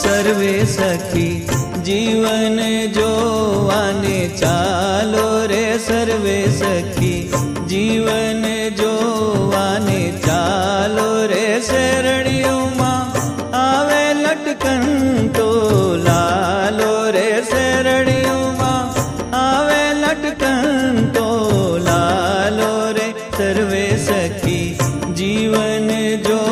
સર્વે સખી જીવન જોવાને ચાલો રે સર્વે સખી જીવન જોવાને ચાલો રે શેરડીઓમાં આવે લટકન તો લાલો રે શેરડીઓમાં આવે લટકન તો લાલો રે સર્વે સખી જીવન જો